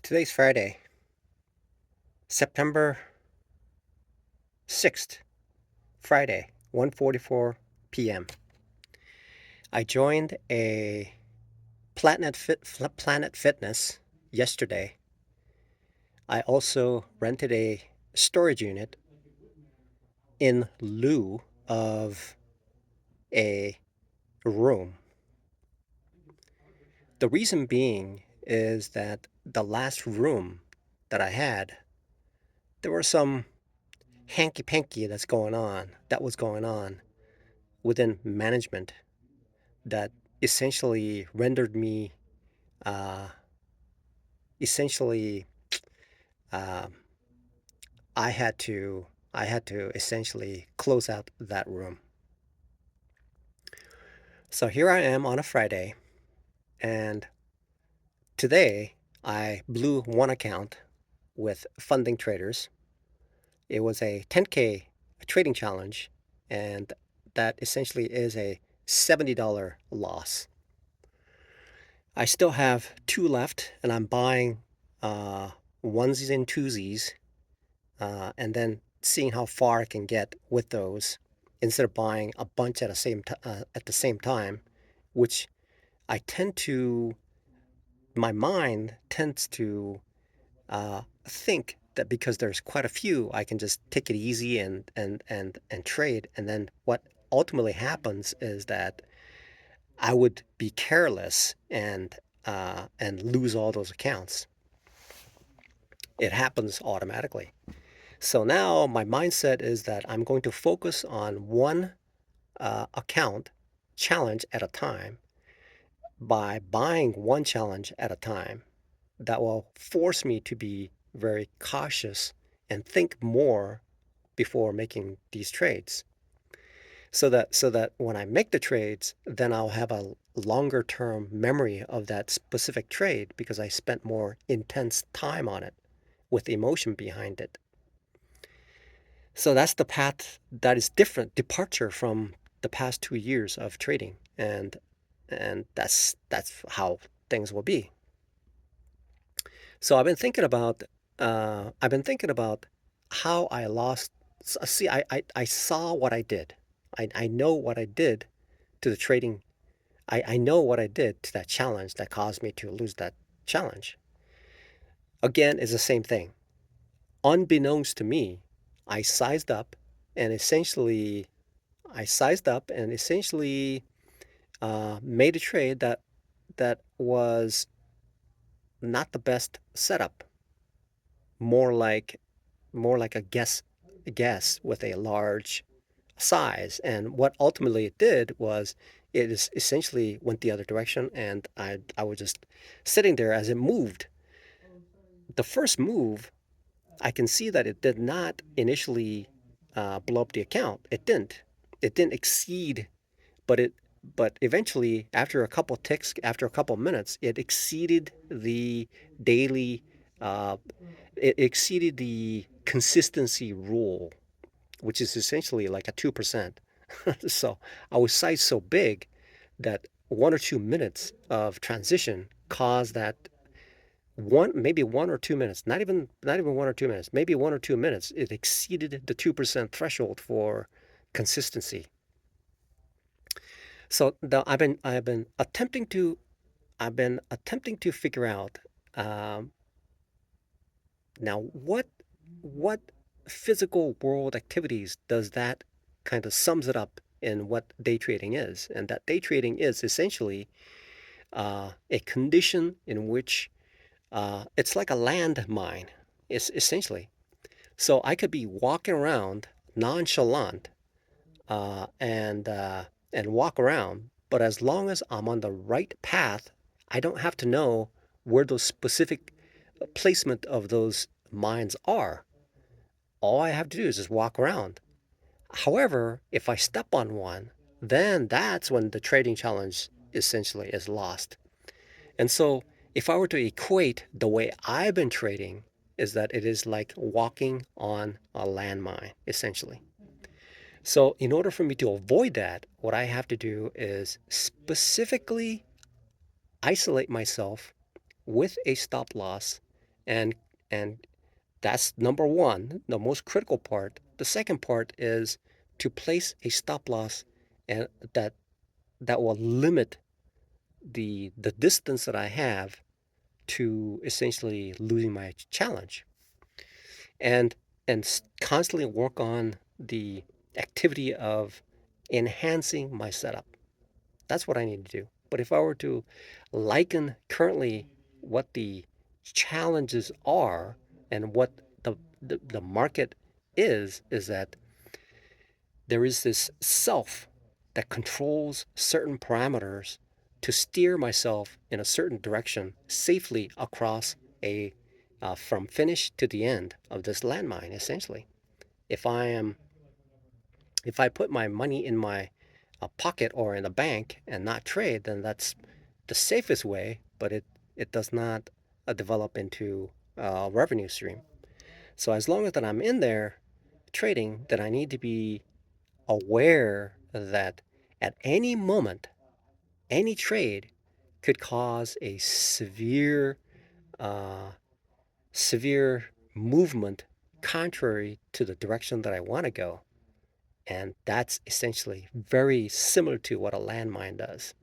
Today's Friday, September 6th, Friday, 1:44 p.m. I joined a Planet Fitness yesterday. I also rented a storage unit in lieu of a room. The reason being is that the last room that I had, there were some hanky-panky that was going on within management that essentially rendered me uh, essentially um, I had to essentially close out that room. So here I am on a Friday, and today I blew one account with funding traders. It was a 10K trading challenge, and that essentially is a $70 loss. I still have two left, and I'm buying onesies and twosies, and then seeing how far I can get with those instead of buying a bunch at the same time, which I tend to my mind tends to think that because there's quite a few, I can just take it easy and trade, and then what ultimately happens is that I would be careless and lose all those accounts. It happens automatically. So now my mindset is that I'm going to focus on one account challenge at a time by buying one challenge at a time. That will force me to be very cautious and think more before making these trades. So that when I make the trades, then I'll have a longer term memory of that specific trade because I spent more intense time on it with emotion behind it. So that's the path that is different, departure from the past 2 years of trading, and that's how things will be. So I've been thinking about how I lost. See, I saw what I did. I know what I did to the trading. I know what I did to that challenge that caused me to lose that challenge. Again, it's the same thing. Unbeknownst to me, I sized up and essentially I sized up and essentially made a trade that was not the best setup. More like more like a guess with a large size. And what ultimately it did was it is essentially went the other direction, and I was just sitting there as it moved. The first move, I can see that it did not initially blow up the account. It didn't. It didn't exceed, but it but eventually, after a couple ticks, after a couple minutes, it exceeded the daily. Uh, it exceeded the consistency rule, which is essentially like a 2%. So I was sized so big that 1 or 2 minutes of transition caused that maybe 1 or 2 minutes, not even 1 or 2 minutes, maybe 1 or 2 minutes, it exceeded the 2% threshold for consistency. So I've been attempting to figure out um, now what physical world activities does that kind of sums it up in what day trading is, and that day trading is essentially a condition in which it's like a landmine, it's essentially. So I could be walking around nonchalant and walk around. But as long as I'm on the right path, I don't have to know where those specific placement of those mines are. All I have to do is just walk around. However, if I step on one, then that's when the trading challenge essentially is lost. And so if I were to equate the way I've been trading, is that it is like walking on a landmine, essentially. So in order for me to avoid that, what I have to do is specifically isolate myself with a stop loss And and that's number one, the most critical part. The second part is to place a stop loss and that will limit the distance that I have to essentially losing my challenge. And constantly work on the activity of enhancing my setup. That's what I need to do. But if I were to liken currently what the challenges are and what the market is that there is this self that controls certain parameters to steer myself in a certain direction safely across a from finish to the end of this landmine. Essentially, if I am if I put my money in my pocket or in the bank and not trade, then that's the safest way, but it does not develop into a revenue stream. So as long as that I'm in there trading, then I need to be aware that at any moment, any trade could cause a uh, severe movement contrary to the direction that I want to go. And that's essentially very similar to what a landmine does.